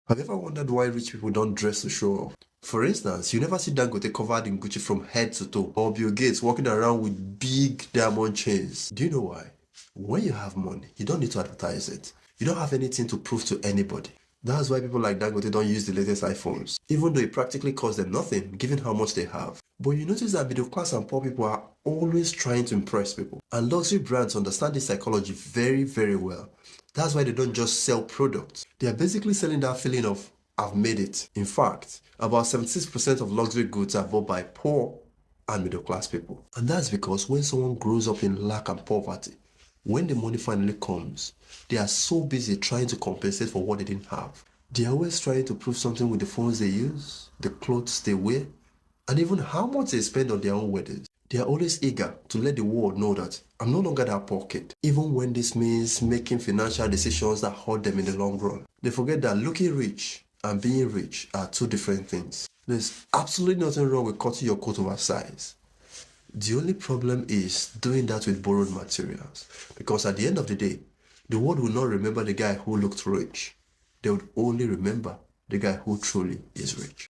Have you ever wondered why rich people don't dress to show off? For instance, you never see Dangote covered in Gucci from head to toe, or Bill Gates walking around with big diamond chains. Do you know why? When you have money, you don't need to advertise it. You don't have anything to prove to anybody. That's why people like Dangote don't use the latest iPhones, even though it practically costs them nothing, given how much they have. But you notice that middle class and poor people are always trying to impress people. And luxury brands understand this psychology very, very well. That's why they don't just sell products. They are basically selling that feeling of, I've made it. In fact, about 76% of luxury goods are bought by poor and middle class people. And that's because when someone grows up in lack and poverty, when the money finally comes, they are so busy trying to compensate for what they didn't have. They are always trying to prove something with the phones they use, the clothes they wear, and even how much they spend on their own weddings. They are always eager to let the world know that I'm no longer that poor kid, even when this means making financial decisions that hurt them in the long run. They forget that looking rich and being rich are two different things. There's absolutely nothing wrong with cutting your coat oversized. The only problem is doing that with borrowed materials. Because at the end of the day, the world will not remember the guy who looked rich. They would only remember the guy who truly is rich.